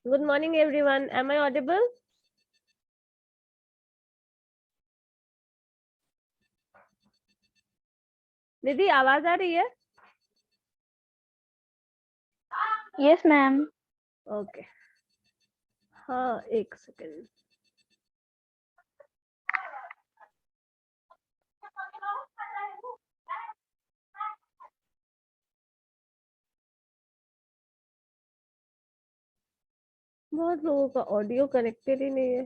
Good morning, everyone. Am I audible? दीदी आवाज आ रही है? Yes ma'am. ओके, हाँ एक सेकेंड। बहुत लोगों का ऑडियो कनेक्टेड ही नहीं है।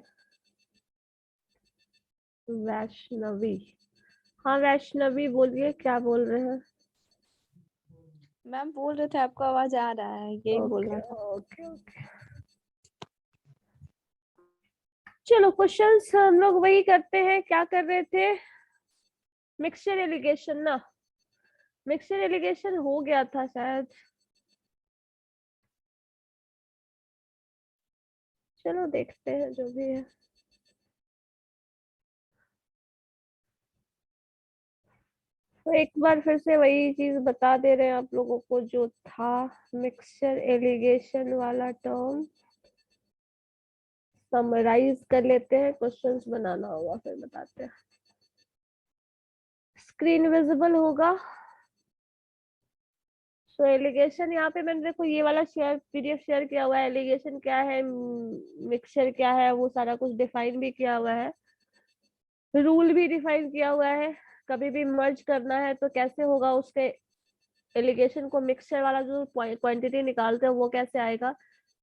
वैष्णवी, हाँ वैष्णवी बोलिए, क्या बोल रहे हैं? मैम बोल रहे थे आपको आवाज आ रहा है, यही बोल ओके रहा था। ओके ओके, चलो क्वेश्चंस हम लोग वही करते हैं। क्या कर रहे थे? मिक्सचर एलिगेशन ना, मिक्सचर एलिगेशन हो गया था शायद। चलो देखते हैं जो भी है। तो एक बार फिर से वही चीज बता दे रहे हैं आप लोगों को जो था, मिक्सचर एलिगेशन वाला टर्म समराइज कर लेते हैं। क्वेश्चंस बनाना होगा फिर बताते हैं। स्क्रीन विजिबल होगा। सो एलिगेशन यहाँ पे मैंने देखो ये वाला शेयर पीडीएफ शेयर किया हुआ है। एलिगेशन क्या है, मिक्सचर क्या है, वो सारा कुछ डिफाइन भी किया हुआ है। रूल भी डिफाइन किया हुआ है। कभी भी मर्ज करना है तो कैसे होगा, उसके एलिगेशन को मिक्सचर वाला जो क्वांटिटी निकालते हैं वो कैसे आएगा।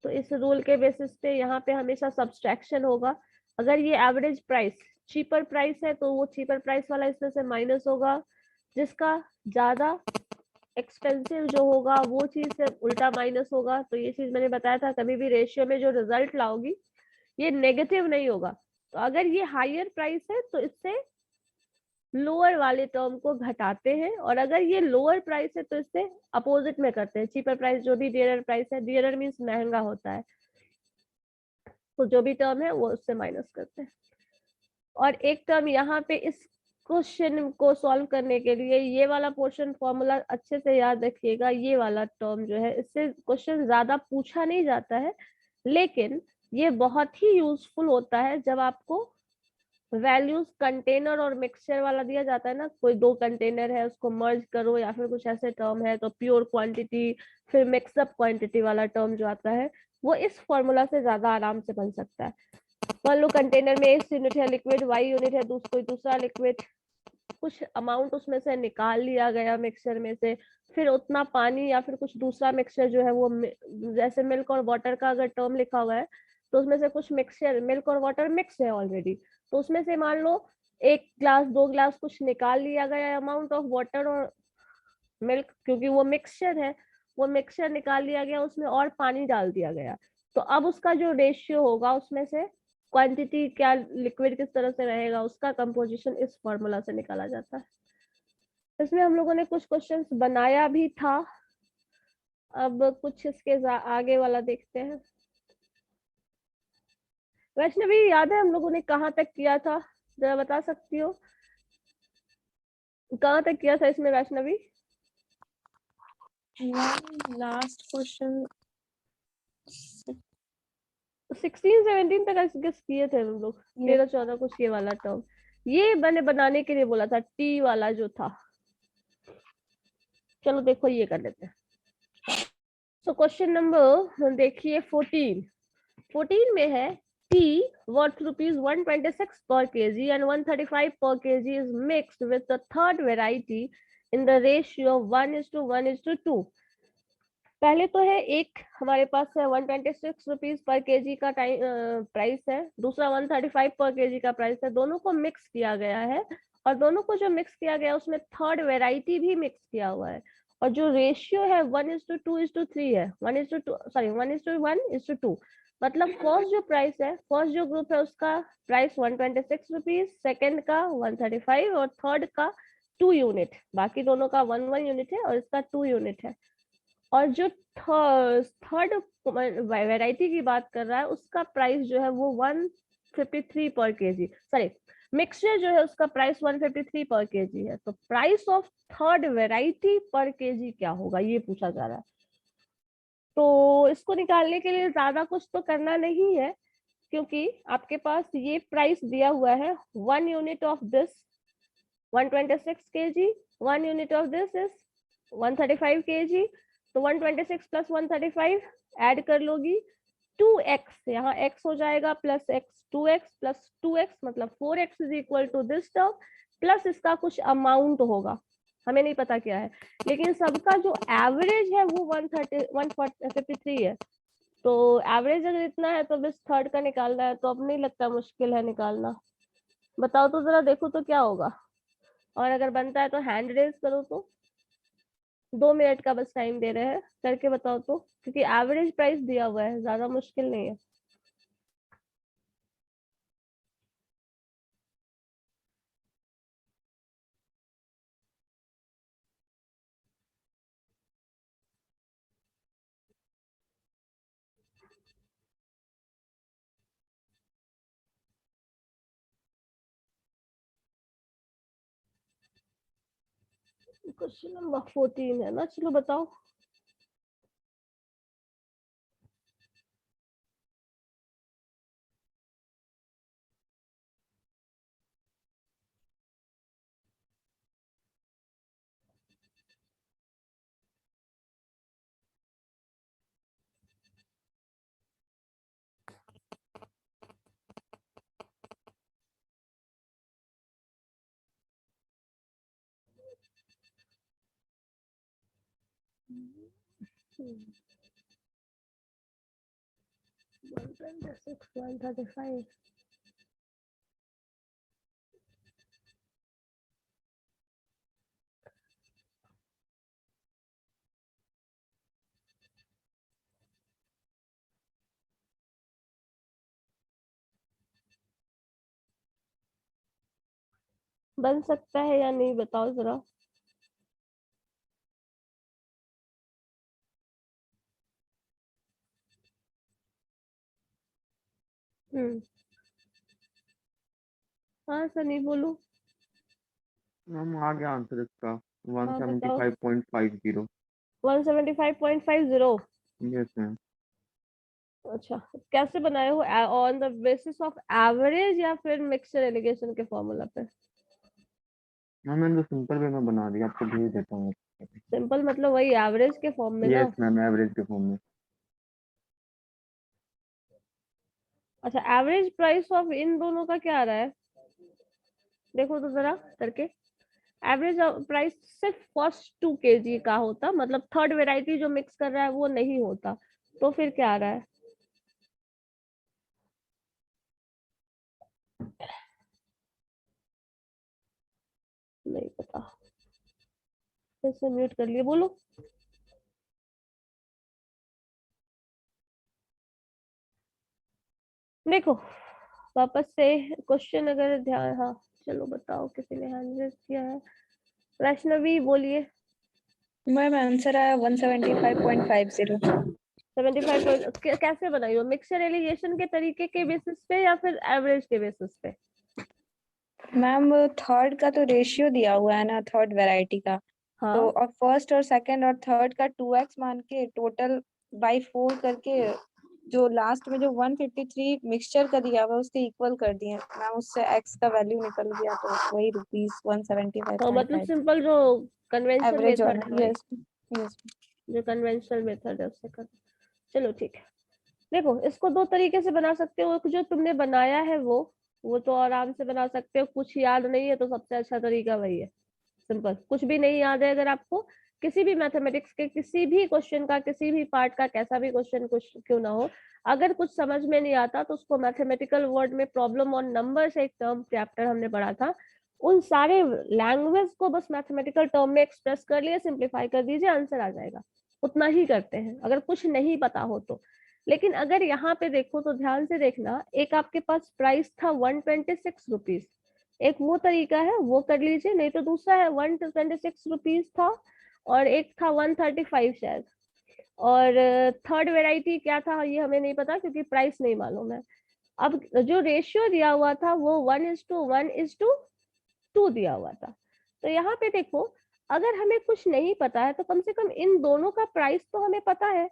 तो इस रूल के बेसिस पे यहाँ पे हमेशा सब्सट्रैक्शन होगा। अगर ये एवरेज प्राइस चीपर प्राइस है तो वो चीपर प्राइस वाला इसमें से माइनस होगा। जिसका ज्यादा एक्सपेंसिव जो होगा वो चीज से उल्टा माइनस होगा। तो ये चीज मैंने बताया था, कभी भी रेशियो में जो रिजल्ट लाओगी ये नेगेटिव नहीं होगा। तो अगर ये हायर प्राइस है तो इससे लोअर वाले टर्म को घटाते हैं, और अगर ये लोअर प्राइस है तो इससे अपोजिट में करते हैं। चीपर प्राइस जो भी डियरर प्राइस है, डियरर मीन्स महंगा होता है, तो जो भी टर्म है वो उससे माइनस करते हैं। और एक टर्म यहाँ पे इस क्वेश्चन को सॉल्व करने के लिए ये वाला पोर्शन फॉर्मूला अच्छे से याद रखिएगा। ये वाला टर्म जो है इससे क्वेश्चन ज्यादा पूछा नहीं जाता है, लेकिन ये बहुत ही यूजफुल होता है जब आपको वैल्यूज कंटेनर और मिक्सचर वाला दिया जाता है ना। कोई दो कंटेनर है उसको मर्ज करो, या फिर कुछ ऐसे टर्म है, तो प्योर क्वांटिटी फिर मिक्सअप क्वांटिटी वाला टर्म जो आता है वो इस फॉर्मूला से ज्यादा आराम से बन सकता है। मान लो कंटेनर में एक्स यूनिट है लिक्विड, वाई यूनिट है कोई दूसरा लिक्विड, कुछ अमाउंट उसमें से निकाल लिया गया मिक्सचर में से, फिर उतना पानी या फिर कुछ दूसरा मिक्सचर जो है वो जैसे मिल्क और वाटर का अगर टर्म लिखा हुआ है तो उसमें से कुछ मिक्सचर मिल्क और वाटर मिक्स है ऑलरेडी, तो उसमें से मान लो एक ग्लास दो ग्लास कुछ निकाल लिया गया अमाउंट ऑफ वाटर और मिल्क, क्योंकि वो मिक्सचर है, वो मिक्सचर निकाल लिया गया, उसमें और पानी डाल दिया गया। तो अब उसका जो रेशियो होगा उसमें से क्वांटिटी क्या लिक्विड किस तरह से रहेगा उसका कंपोजिशन इस फॉर्मूला से निकाला जाता है। इसमें हम लोगों ने कुछ क्वेश्चंस बनाया भी था। अब कुछ इसके आगे वाला देखते हैं। वैष्णवी याद है हम लोगों ने कहाँ तक किया था? जरा बता सकती हो कहाँ तक किया था इसमें वैष्णवी? लास्ट क्वेश्चन 16-17 तक गेस किए थे हम लोग। 13-14 कुछ ये वाला टर्म ये मैंने बनाने के लिए बोला था, टी वाला जो था। चलो देखो ये कर लेते हैं। सो क्वेश्चन नंबर देखिए 14 में है T worth rupees 126 per kg and 135 per kg is mixed with the third variety in the ratio of 1:1:2। पहले तो है एक हमारे पास है 126 रुपीज पर केजी का टाइम प्राइस है, दूसरा 135 पर केजी का प्राइस है। दोनों को मिक्स किया गया है, और दोनों को जो मिक्स किया गया है उसमें थर्ड वेराइटी भी मिक्स किया हुआ है। और जो रेशियो है 1:2:3 है, 1:2 सॉरी 1:1:2। मतलब फर्स्ट जो प्राइस है, फर्स्ट जो ग्रुप है उसका प्राइस 126 रुपीज, सेकेंड का 135 और थर्ड का 2 यूनिट। बाकी दोनों का 1 यूनिट है और इसका 2 यूनिट है। और जो थर्ड वैरायटी की बात कर रहा है उसका प्राइस जो है वो 153 पर केजी, सॉरी मिक्सचर जो है उसका प्राइस 153 पर केजी है। तो प्राइस ऑफ थर्ड वैरायटी पर केजी क्या होगा ये पूछा जा रहा है। तो इसको निकालने के लिए ज्यादा कुछ तो करना नहीं है, क्योंकि आपके पास ये प्राइस दिया हुआ है 1 unit of this 126 kg, 1 unit of this is 135 kg। तो 126 प्लस 135 ऐड कर लोगी 2x, यहाँ x हो जाएगा plus x 2x plus 2x मतलब 4x is equal to this term plus इसका कुछ अमाउंट होगा, हमें नहीं पता क्या है, लेकिन सबका जो एवरेज है वो 153 है। तो एवरेज अगर इतना है तो बस थर्ड का निकालना है, तो अब नहीं लगता मुश्किल है निकालना। बताओ तो जरा, देखो तो क्या होगा, और अगर बनता है तो हैंड रेज करो। तो 2 मिनट का बस टाइम दे रहे हैं, करके बताओ तो, क्योंकि एवरेज प्राइस दिया हुआ है, ज्यादा मुश्किल नहीं है। क्वेश्चन नंबर 14 है ना, चलो बताओ। Hmm. 126, 135। बन सकता है या नहीं, बताओ जरा। हम्म, हाँ सनी बोलो। मैम आ गया आंसर इसका हाँ बताओ। 175.50। 175.50। Yes ma'am. अच्छा, कैसे बनाए हो, on the basis of average या फिर मिक्सचर एलिगेशन के फॉर्मूला पे? मैम मैंने तो सिंपल वे में बना दिया, आपको भेज देता हूँ। सिंपल मतलब वही एवरेज के फॉर्म में ना। यस मैम, एवरेज के फॉर्म में। अच्छा, एवरेज प्राइस ऑफ इन दोनों का क्या आ रहा है, देखो तो जरा करके। एवरेज प्राइस सिर्फ फर्स्ट 2 kg का होता, मतलब थर्ड वेराइटी जो मिक्स कर रहा है वो नहीं होता, तो फिर क्या आ रहा है? नहीं पता, फिर से म्यूट कर लिए, बोलो। देखो वापस से क्वेश्चन अगर ध्यान, हाँ चलो बताओ, किसी ने हैंड रेज किया है, वैष्णवी बोलिए। मैम आंसर आया 175.50। 75 कैसे बनाई हो, मिक्सचर एलिगेशन के तरीके के बेसिस पे या फिर एवरेज के बेसिस पे? मैम थर्ड का तो रेशियो दिया हुआ है ना, थर्ड वैरायटी का। तो हाँ, और फर्स्ट और सेकंड और थर्ड का 2x मान के टोटल बाई 4 करके जो लास्ट में जो 153 मिक्सचर का दिया हुआ उसके इक्वल कर दिए मैम, उससे x का वैल्यू निकल गया, तो वही रुपीस तो मतलब 175.5 सिंपल जो कन्वेंशनल एवरेज मेथड वाला। है वही, यस यस। जो कन्वेंशनल मेथड है उससे कर। चलो ठीक है। देखो इसको दो तरीके से बना सकते हो, एक जो तुमने बनाया है वो तो आराम से बना सकते हो, कुछ याद नहीं है तो सबसे अच्छा तरीका वही है, सिंपल। कुछ भी नहीं याद है अगर आपको, किसी भी मैथमेटिक्स के किसी भी क्वेश्चन का, किसी भी पार्ट का, कैसा भी क्वेश्चन कुछ क्यों ना हो, अगर कुछ समझ में नहीं आता तो उसको मैथमेटिकल वर्ड में प्रॉब्लम ऑन नंबर्स एक टर्म चैप्टर हमने पढ़ा था, उन सारे लैंग्वेज को बस मैथमेटिकल टर्म में एक्सप्रेस कर लिए, सिंप्लीफाई कर दीजिए, आंसर आ जाएगा। उतना ही करते हैं अगर कुछ नहीं पता हो तो। लेकिन अगर यहाँ पे देखो तो ध्यान से देखना, एक आपके पास प्राइस था 126 रुपीज, एक वो तरीका है वो कर लीजिए, नहीं तो दूसरा है 126 रुपीज था, और एक था 135 शायद, और थर्ड वेराइटी क्या था ये हमें नहीं पता क्योंकि प्राइस नहीं मालूम है। अब जो रेशियो दिया हुआ था वो 1:1:2 दिया हुआ था। तो यहाँ पे देखो, अगर हमें कुछ नहीं पता है तो कम से कम इन दोनों का प्राइस तो हमें पता है,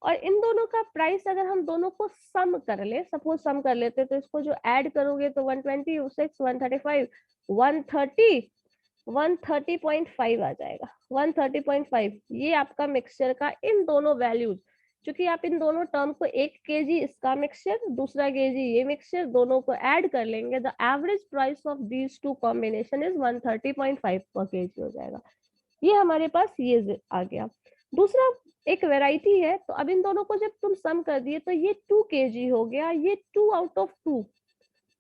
और इन दोनों का प्राइस अगर हम दोनों को सम कर ले, सपोज सम कर लेते, तो इसको जो ऐड करोगे तो 126, 135, 130, 130.5 आ जाएगा। 130.5 ये आपका मिक्सचर का इन दोनों वैल्यूज, क्योंकि आप इन दोनों टर्म को 1 kg इसका मिक्सचर, दूसरा kg ये मिक्सचर, दोनों को ऐड कर लेंगे, the average price of these two combination is 130.5 पर kg हो जाएगा। ये हमारे पास ये आ गया। दूसरा एक वैरायटी है, तो अब इन दोनों को जब तुम सम कर दिए तो ये 2 kg हो गया, ये 2 आउट ऑफ 2,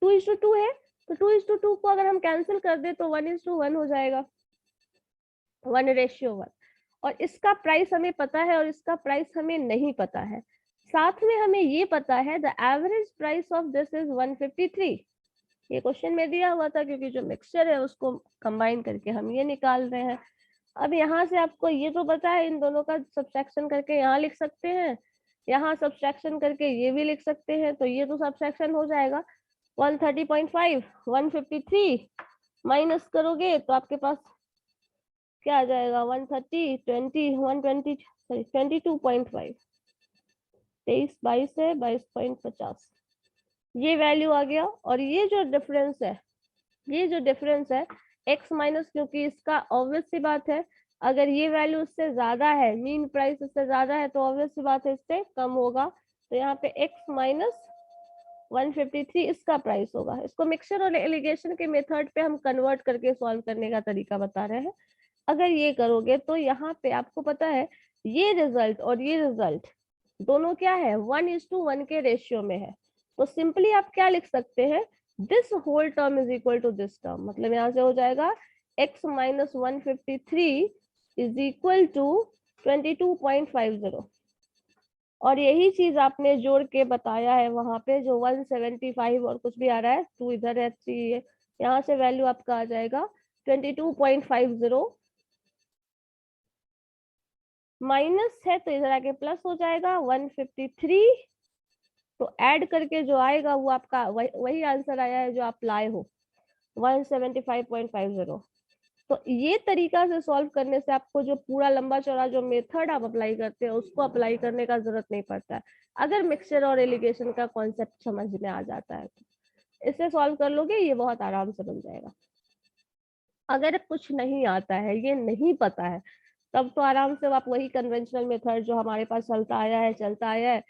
2:2 है, तो 2:2 को अगर हम कैंसिल कर दे तो 1:1 हो जाएगा, 1:1। और इसका प्राइस हमें पता है और इसका प्राइस हमें नहीं पता है। साथ में हमें ये पता है the average price of this is 153। ये क्वेश्चन में दिया हुआ था, क्योंकि जो मिक्सचर है उसको कंबाइन करके हम ये निकाल रहे हैं। अब यहाँ से आपको ये तो पता है, इन दोनों का सब्ट्रैक्शन करके यहाँ लिख सकते हैं, यहाँ सब्ट्रैक्शन करके ये भी लिख सकते हैं, तो ये तो सब्ट्रैक्शन हो जाएगा। 130.5 153 माइनस करोगे तो आपके पास क्या आ जाएगा, 130 20 120 सॉरी 22.5, 23 22 है 22.50, ये वैल्यू आ गया। और ये जो डिफरेंस है, ये जो डिफरेंस है x माइनस, क्योंकि इसका ऑब्वियस सी बात है अगर ये वैल्यू इससे ज्यादा है, मीन प्राइस इससे ज्यादा है, तो ऑब्वियस सी बात है इससे कम होगा, तो यहाँ पे x माइनस 153 इसका प्राइस होगा। इसको मिक्सचर और एलिगेशन के मेथड पे हम कन्वर्ट करके सॉल्व करने का तरीका बता रहे हैं। अगर ये करोगे तो यहाँ पे आपको पता है ये रिजल्ट और ये रिजल्ट दोनों क्या है, 1:1 के रेशियो में है, तो सिंपली आप क्या लिख सकते हैं, this whole term is equal to this term, मतलब यहाँ से हो जाएगा x minus 153 is equal to 22.50। और यही चीज आपने जोड़ के बताया है वहां पे, जो 175 और कुछ भी आ रहा है, 2 इधर है, 3 है, यहाँ से वैल्यू आपका आ जाएगा 22.50, माइनस है तो इधर आके प्लस हो जाएगा 153, तो ऐड करके जो आएगा वो आपका वही आंसर आया है जो आप लाए हो, 175.50। तो ये तरीका से सॉल्व करने से आपको जो पूरा लंबा चौड़ा जो मेथड आप अप्लाई करते हैं उसको अप्लाई करने का जरूरत नहीं पड़ता है, अगर मिक्सचर और एलिगेशन का कॉन्सेप्ट समझ में आ जाता है तो इससे सॉल्व कर लोगे, ये बहुत आराम से बन जाएगा। अगर कुछ नहीं आता है, ये नहीं पता है, तब तो आराम से आप वही कन्वेंशनल मेथड जो हमारे पास चलता आया है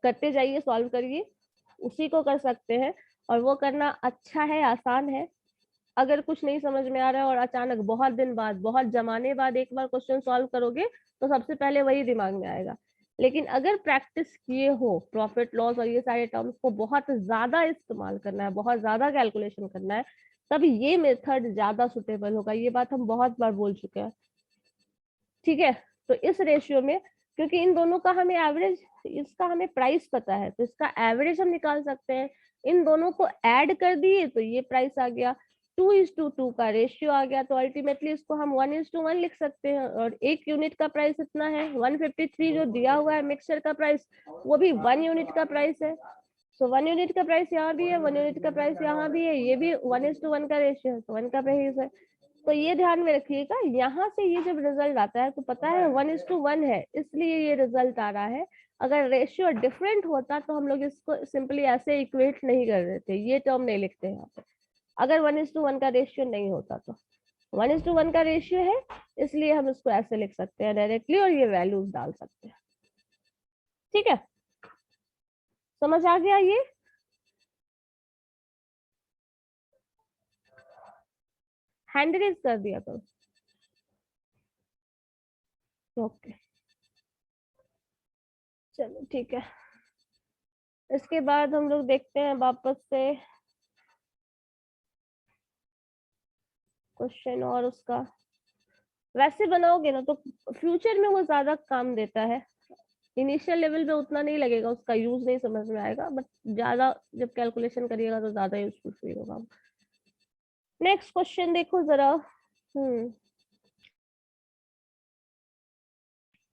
करते जाइए, सॉल्व करिए, उसी को कर सकते हैं। और वो करना अच्छा है, आसान है। अगर कुछ नहीं समझ में आ रहा है और अचानक बहुत दिन बाद, बहुत जमाने बाद एक बार क्वेश्चन सॉल्व करोगे तो सबसे पहले वही दिमाग में आएगा। लेकिन अगर प्रैक्टिस किए हो, प्रॉफिट लॉस और ये सारे टर्म्स को बहुत ज्यादा इस्तेमाल करना है, बहुत ज्यादा कैलकुलेशन करना है, तब ये मेथड ज्यादा सुटेबल होगा। ये बात हम बहुत बार बोल चुके हैं, ठीक है। तो इस रेशियो में, क्योंकि इन दोनों का हमें एवरेज, इसका हमें प्राइस पता है, तो इसका एवरेज हम निकाल सकते हैं। इन दोनों को ऐड कर दिए तो ये प्राइस आ गया, 2:2 का रेशियो आ गया, तो अल्टीमेटली इसको हम 1:1 लिख सकते हैं। और 1 यूनिट का प्राइस इतना है, 153 जो दिया हुआ है मिक्सचर का प्राइस, वो भी 1 यूनिट का प्राइस है। सो 1 यूनिट का प्राइस यहाँ भी है, 1 यूनिट का प्राइस यहाँ भी है, ये भी 1:1 का रेशियो है, तो 1 का प्राइस है। तो ये ध्यान में रखिएगा, यहाँ से ये जब रिजल्ट आता है तो पता है 1:1 है, इसलिए ये रिजल्ट आ रहा है। अगर रेशियो डिफरेंट होता तो हम लोग इसको सिंपली ऐसे इक्वेट नहीं कर रहे थे, ये टर्म नहीं लिखते यहाँ पे, अगर 1:1 का रेशियो नहीं होता तो। 1:1 का रेशियो है, इसलिए हम इसको ऐसे लिख सकते हैं डायरेक्टली, और ये वैल्यूज डाल सकते हैं, ठीक है। समझ आ गया ये? हैंड रेज कर दिया तो ओके, चलो ठीक है। इसके बाद हम लोग देखते हैं वापस से क्वेश्चन, और उसका वैसे बनाओगे ना तो फ्यूचर में वो ज्यादा काम देता है, इनिशियल लेवल पे उतना नहीं लगेगा, उसका यूज नहीं समझ में आएगा, बट ज्यादा जब कैलकुलेशन करिएगा तो ज्यादा यूजफुल फील होगा। नेक्स्ट क्वेश्चन देखो जरा,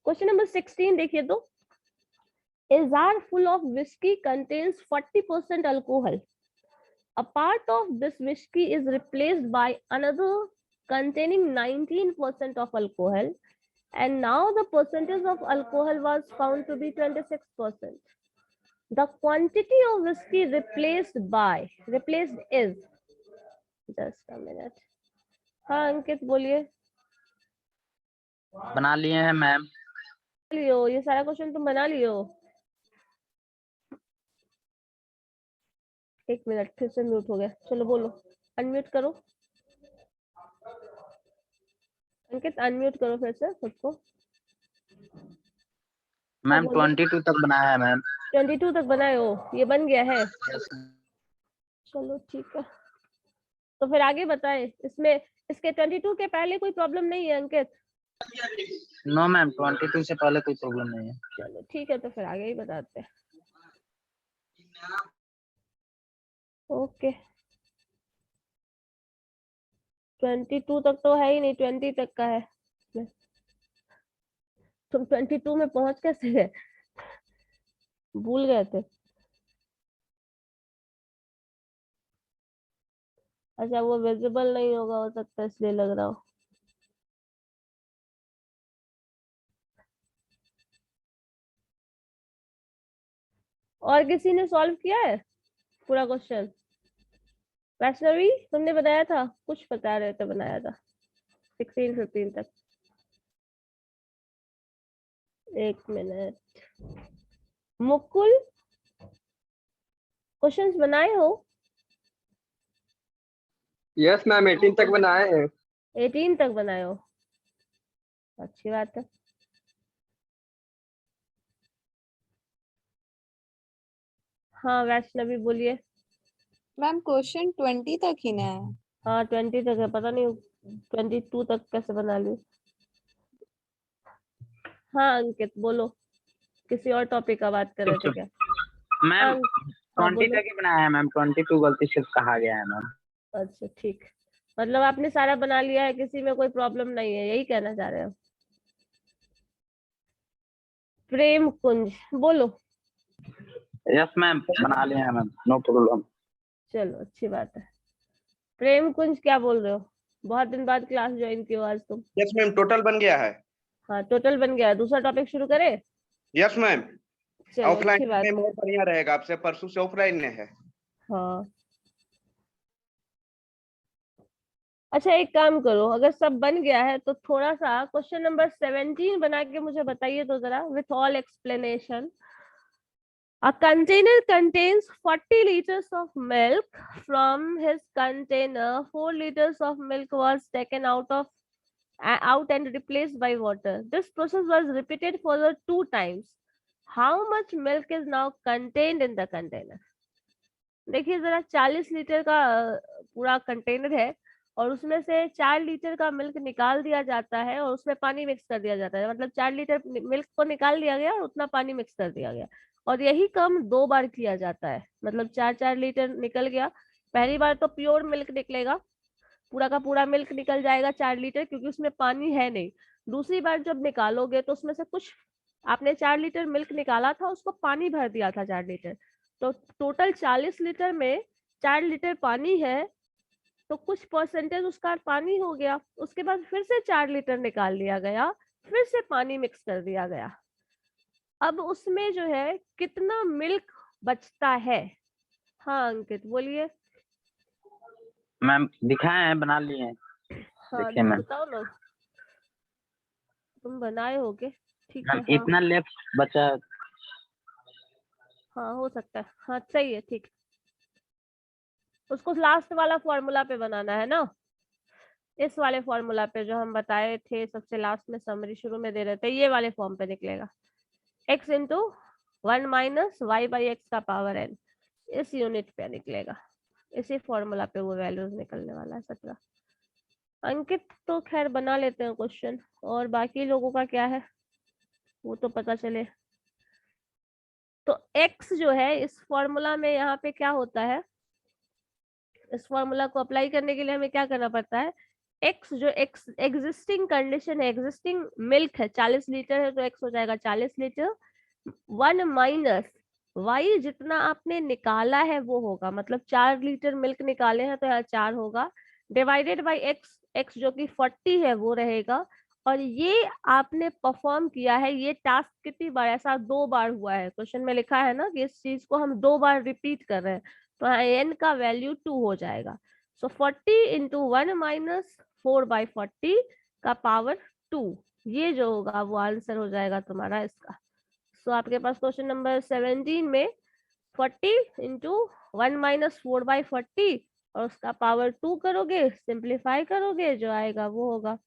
क्वेश्चन नंबर 16 देखिए तो, a jar full of whiskey contains 40% alcohol. A part of this whiskey is replaced by another containing 19% of alcohol. and now the percentage of alcohol was found to be 26%. The quantity of whiskey replaced is, just a minute. हाँ अंकित बोलिए। बना लिए हैं ma'am. लियो, ये सारा question तुम बना लियो। एक मिनट, फिर से म्यूट हो गया। चलो बोलो, अनम्यूट करो। अंकित अनम्यूट करो फिर से खुद को। मैम 22 तक बनाया है मैम। 22 तक बनाए हो, ये बन गया है। चलो ठीक है, तो फिर आगे बताएं। इसमें इसके 22 के पहले कोई प्रॉब्लम नहीं है अंकित? नो मैम, 22 से पहले कोई प्रॉब्लम नहीं है। चलो ठीक है, तो फिर आगे ही बताते हैं। ओके, 22 तक तो है ही नहीं, 20 तक का है। तुम 22 में पहुंच कैसे गए? भूल गए थे? अच्छा, वो विजिबल नहीं होगा, हो सकता है इसलिए लग रहा हो। और किसी ने सॉल्व किया है पूरा क्वेश्चन? वैष्णवी तुमने बताया था, कुछ बता रहे थे, बनाया था 16-15 तक। एक मिनट, मुकुल क्वेश्चंस बनाए हो? यस मैम, 18 तक बनाए हैं। 18 तक बनाए हो, अच्छी बात है। हाँ वैष्णवी बोलिए। मैम क्वेश्चन 20 तक ही ना है। हाँ 20 तक है, पता नहीं 22 तक कैसे बना ली। हाँ अंकित बोलो, किसी और टॉपिक का बात कर रहे थे क्या? मैम हाँ 20 बोलो। तक ही बनाया है मैम, 22 गलती से कहा गया है मैम। अच्छा ठीक, मतलब आपने सारा बना लिया है, किसी में कोई प्रॉब्लम नहीं है, यही कहना चाह रहे हो? प्रेम कुंज बोलो। यस मैम, बना लिए हैं मैम, नो प्रॉब्लम। चलो अच्छी बात है। प्रेम कुंज क्या बोल रहे हो? बहुत दिन बाद क्लास ज्वाइन की हो आज तुम। यस मैम, टोटल बन गया है। हाँ टोटल बन गया, दूसरा टॉपिक शुरू करें? यस मैम, चलो अच्छी ऑफलाइन बात में है। बहुत बढ़िया रहेगा, आपसे परसों से ऑफलाइन में है। हाँ अच्छा, एक काम करो, अगर सब बन गया है तो थोड़ा सा क्वेश्चन नंबर 17 बना के मुझे बताइए तो जरा, with all explanation. A container contains 40 liters of milk. From his container, 4 liters of milk was taken out and replaced by water. This process was repeated for the 2 times. How much milk is now contained in the container? देखिए जरा, 40 litre का पूरा container है और उसमें से 4 litre का milk निकाल दिया जाता है और उसमें पानी मिक्स कर दिया जाता है। मतलब 4 लीटर मिल्क को निकाल दिया गया और उतना पानी मिक्स कर दिया गया, और यही काम 2 बार किया जाता है। मतलब 4-4 लीटर निकल गया। पहली बार तो प्योर मिल्क निकलेगा, पूरा का पूरा मिल्क निकल जाएगा 4 लीटर, क्योंकि उसमें पानी है नहीं। दूसरी बार जब निकालोगे तो उसमें से कुछ, आपने 4 लीटर मिल्क निकाला था, उसको पानी भर दिया था 4 लीटर, तो टोटल 40 लीटर में 4 लीटर पानी है, तो कुछ परसेंटेज उसका पानी हो गया। उसके बाद फिर से 4 लीटर निकाल लिया गया, फिर से पानी मिक्स कर दिया गया। अब उसमें जो है कितना मिल्क बचता है? हाँ अंकित बोलिए। मैम दिखाए हैं, बना लिए हैं। हाँ देखिए मैम। बताओ ना, तुम बनाए होगे, ठीक है। मैम हाँ इतना लेफ्ट बचा। हाँ हो सकता है, हाँ सही है, ठीक। उसको लास्ट वाला फॉर्मूला पे बनाना है ना, इस वाले फॉर्मूला पे जो हम बताए थे सबसे लास्ट में, समरी शुरू में दे रहे थे, ये वाले फॉर्म पे निकलेगा। x into 1 minus y by x का पावर n, इस यूनिट पे निकलेगा। इसी फॉर्मूला पे वो वैल्यूज निकलने वाला है 17। अंकित तो खैर बना लेते हैं क्वेश्चन, और बाकी लोगों का क्या है वो तो पता चले। तो x जो है इस फॉर्मूला में, यहाँ पे क्या होता है, इस फॉर्मूला को अप्लाई करने के लिए हमें क्या करना पड़ता है, x जो एग्जिस्टिंग कंडीशन है, एग्जिस्टिंग मिल्क है 40 लीटर है, तो x हो जाएगा 40 लीटर। 1 माइनस y जितना आपने निकाला है वो होगा, मतलब 4 लीटर मिल्क निकाले हैं तो यहाँ 4 होगा, डिवाइडेड बाई x, x जो कि 40 है वो रहेगा, और ये आपने परफॉर्म किया है, ये टास्क कितनी बार, ऐसा 2 बार हुआ है, क्वेश्चन में लिखा है ना कि इस चीज को हम 2 बार रिपीट कर रहे हैं, तो n का वैल्यू 2 हो जाएगा। सो 40 इंटू 1 माइनस 4/40 का पावर 2, ये जो होगा वो आंसर हो जाएगा तुम्हारा इसका। सो आपके पास क्वेश्चन नंबर 17 में 40 इंटू 1 माइनस 4/40 और उसका पावर 2 करोगे, सिंप्लीफाई करोगे, जो आएगा वो होगा।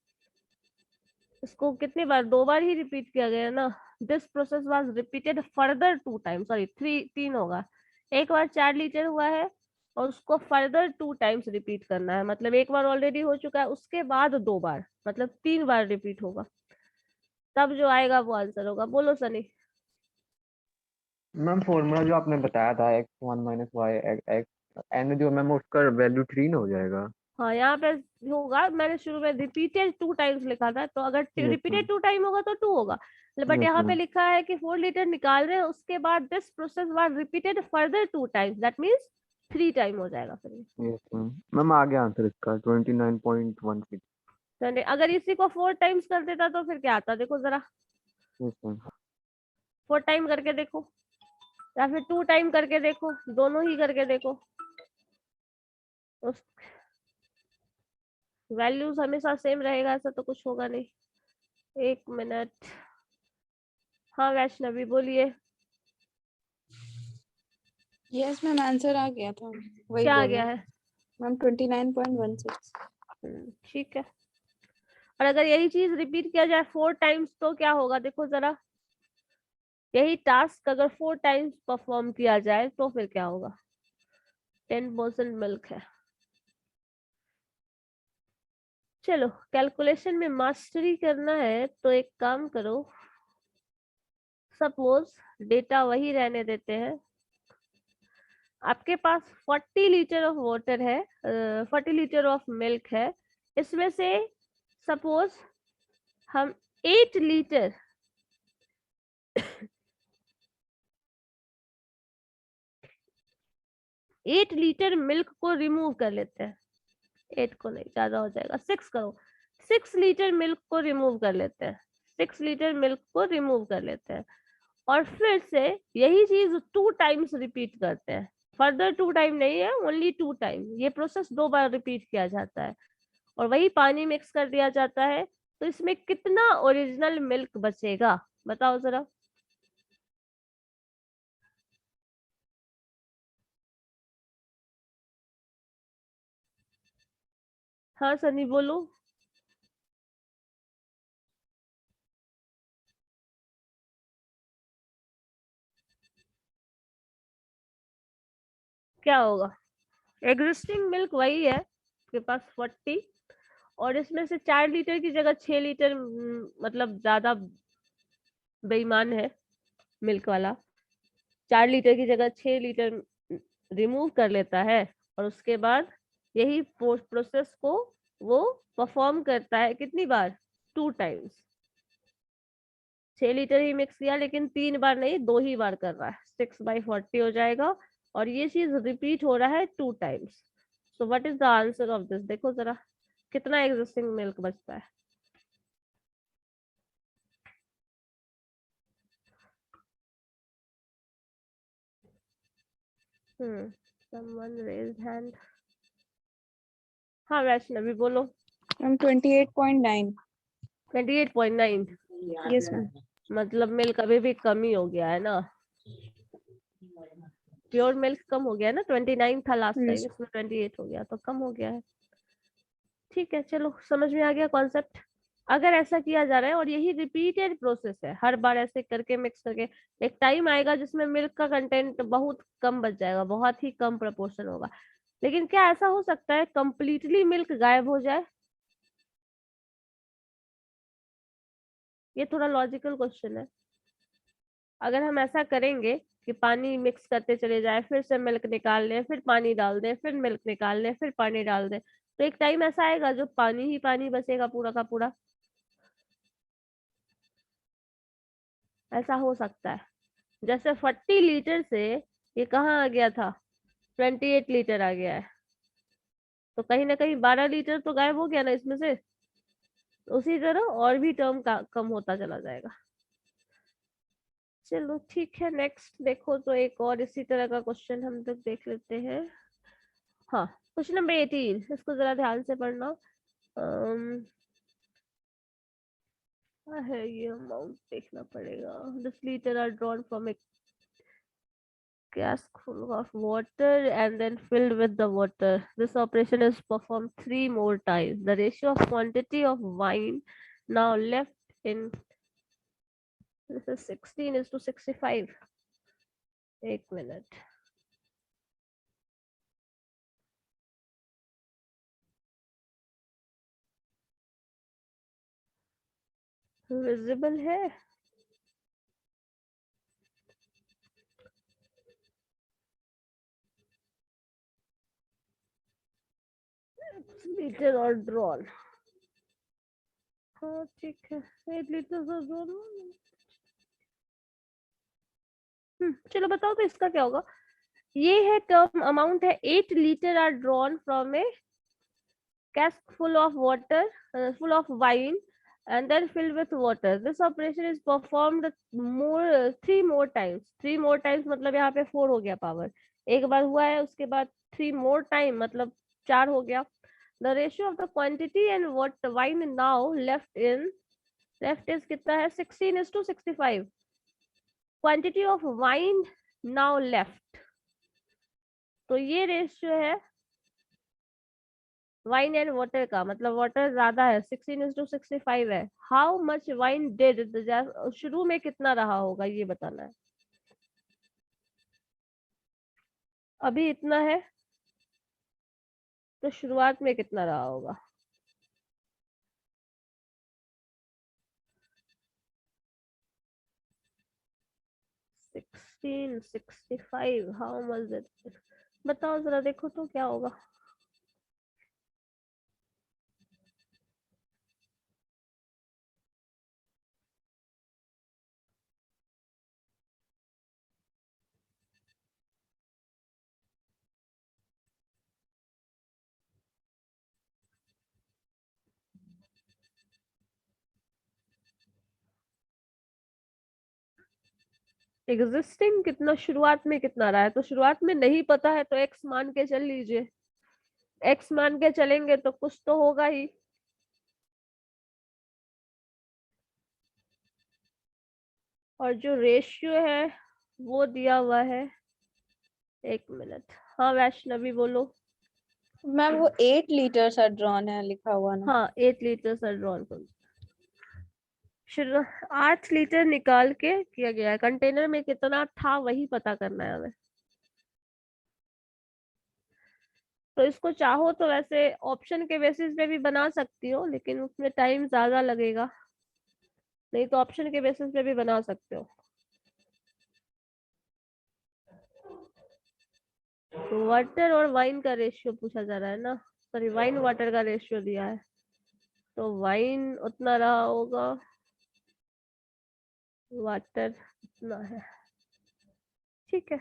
इसको कितनी बार, 2 बार ही रिपीट किया गया ना। This process was repeated further 2 times, sorry 3 होगा। एक बार 4 लीटर हुआ है और उसको फर्दर 2 टाइम्स रिपीट करना है, मतलब एक बार ऑलरेडी हो चुका है, उसके बाद 2 बार, मतलब 3 बार रिपीट होगा, तब जो आएगा वो आंसर होगा। बोलो सनी। मैम फॉर्मूला जो आपने बताया था x1 minus y x n, जो मैम उसका वैल्यू 3 ना हो जाएगा। हाँ यहाँ पे होगा, मैंने शुरू में रिपीटेड 2 टाइम्स लिखा था, तो अगर यस रिपीटेड मैम। 2 टाइम होगा तो 2 होगा, बट यस यहाँ पे मैम। लिखा है कि 4 लीटर निकाल रहे हैं, उसके बाद this process was repeated further 2 times, that means 3 time हो जाएगा फिर ये। Yes ma'am. मैम आ गया आंसर इसका 29.16। तो अगर इसी को 4 टाइम्स कर देता तो फिर क्या आता, देखो जरा, यस मैम। 4 टाइम करके देखो या फिर 2 टाइम करके देखो, दोनों ही करके देखो, उस वैल्यूज हमेशा सेम रहेगा ऐसा तो कुछ होगा नहीं। 1 मिनट। हाँ वैष्णवी बोलिए। यस मैम, आंसर आ गया था, वही क्या आ बोल गया रहा है? मैम 29.16। ठीक है। और अगर यही चीज रिपीट किया जाए 4 टाइम्स तो क्या होगा, देखो जरा, यही टास्क अगर 4 टाइम्स परफॉर्म किया जाए तो फिर क्या होगा। 10% मिल्क है। चलो कैलकुलेशन में मास्टरी करना है तो एक काम करो, सपोज डेटा वही रहने देते हैं, आपके पास 40 लीटर ऑफ वाटर है, 40 लीटर ऑफ मिल्क है, इसमें से सपोज हम 8 लीटर 8 लीटर मिल्क को रिमूव कर लेते हैं, 8 को नहीं, ज्यादा हो जाएगा, 6 करो, 6 लीटर मिल्क को रिमूव कर लेते हैं, 6 लीटर मिल्क को रिमूव कर लेते हैं, और फिर से यही चीज 2 टाइम्स रिपीट करते हैं, फर्दर 2 टाइम नहीं है, ओनली 2 टाइम, ये प्रोसेस 2 बार रिपीट किया जाता है और वही पानी मिक्स कर दिया जाता है, तो इसमें कितना ओरिजिनल मिल्क बचेगा, बताओ जरा। हाँ सनी बोलो। क्या होगा, एग्जिस्टिंग मिल्क वही है आपके पास 40, और इसमें से 4 लीटर की जगह 6 लीटर, मतलब ज्यादा बेईमान है मिल्क वाला, 4 लीटर की जगह 6 लीटर रिमूव कर लेता है, और उसके बाद यही प्रोसेस को वो परफॉर्म करता है कितनी बार, 2 टाइम्स, 6 लीटर ही मिक्स किया लेकिन 3 बार नहीं, 2 ही बार कर रहा है, 6/40 हो जाएगा, और ये चीज रिपीट हो रहा है 2 times. So what is the answer of this, देखो जरा कितना एग्जिस्टिंग मिल्क बचता है। someone raised hand। हाँ वैष्णवी बोलो। मैम 28.9। 28.9, yes ma'am. मतलब मिल्क अभी भी कम ही हो गया है ना, प्योर मिल्क कम हो गया है ना, 29 था लास्ट टाइम, इसमें 28 हो गया, तो कम हो गया है। ठीक है चलो समझ में आ गया कॉन्सेप्ट। अगर ऐसा किया जा रहा है और यही रिपीटेड प्रोसेस है, हर बार ऐसे करके मिक्स करके, एक टाइम आएगा जिसमें मिल्क का कंटेंट बहुत कम बच जाएगा, बहुत ही कम प्रपोर्शन होगा, लेकिन क्या ऐसा हो सकता है कंप्लीटली मिल्क गायब हो जाए? ये थोड़ा लॉजिकल क्वेश्चन है। अगर हम ऐसा करेंगे कि पानी मिक्स करते चले जाए, फिर से मिल्क निकाल लें, फिर पानी डाल दें, फिर मिल्क निकाल लें, फिर पानी डाल दें, तो एक टाइम ऐसा आएगा जो पानी ही पानी बचेगा पूरा का पूरा। ऐसा हो सकता है, जैसे 40 लीटर से ये कहाँ आ गया था, 28 लीटर आ गया है, तो कहीं ना कहीं 12 लीटर तो गायब हो गया ना इसमें से। उसी तरह और भी टर्म का कम होता चला जाएगा। चलो ठीक है, नेक्स्ट देखो तो एक और इसी तरह का क्वेश्चन हम तक देख लेते हैं। हाँ, क्वेश्चन नंबर 18, इसको जरा ध्यान से पढ़ना। क्या है ये, अमाउंट देखना पड़ेगा। 10 litres are drawn from a cask full of water and then filled with the water. This operation is performed 3 more times. The ratio of quantity of wine now left in this is 16 is to 65. एक minute, visible है? Litre और drawn, हाँ ठीक है, 8 litre और drawn. चलो बताओ तो इसका क्या होगा। ये है टर्म, अमाउंट है 8 litres are drawn from a cask full of water, full of wine and then filled with water. This operation is performed more 3 more times. 3 more times मतलब यहाँ पे 4 हो गया पावर, एक बार हुआ है, उसके बाद 3 more time मतलब 4 हो गया। The ratio of the quantity and what wine now left is कितना है, 16 is to 65. Quantity of wine now left, तो ये रेशियो है वाइन एंड वाटर का, मतलब वाटर ज्यादा है, 16:65 है। हाउ मच वाइन डिड, शुरू में कितना रहा होगा ये बताना है। अभी इतना है तो शुरुआत में कितना रहा होगा। सिक्सटीन 65, हाउ मच इट, बताओ जरा, देखो तो क्या होगा। एग्जिस्टिंग कितना, शुरुआत में कितना रहा है, तो शुरुआत में नहीं पता है तो एक्स मान के चल लीजिए। एक्स मान के चलेंगे तो कुछ तो होगा ही। और जो रेशियो है वो दिया हुआ है, एक मिनट। हाँ वैष्णवी बोलो। मैम वो 8 लीटर सा ड्रॉन है लिखा हुआ ना। हाँ 8 लीटर सर ड्रॉन को 8 लीटर निकाल के किया गया है। कंटेनर में कितना था वही पता करना है हमें। तो इसको चाहो तो वैसे ऑप्शन के बेसिस पे भी बना सकती हो, लेकिन उसमें टाइम ज्यादा लगेगा, नहीं तो ऑप्शन के बेसिस पे भी बना सकते हो। वाटर और वाइन का रेशियो पूछा जा रहा है ना, सॉरी वाइन वाटर का रेशियो दिया है, तो वाइन उतना रहा होगा, वाटर उतना है। ठीक है,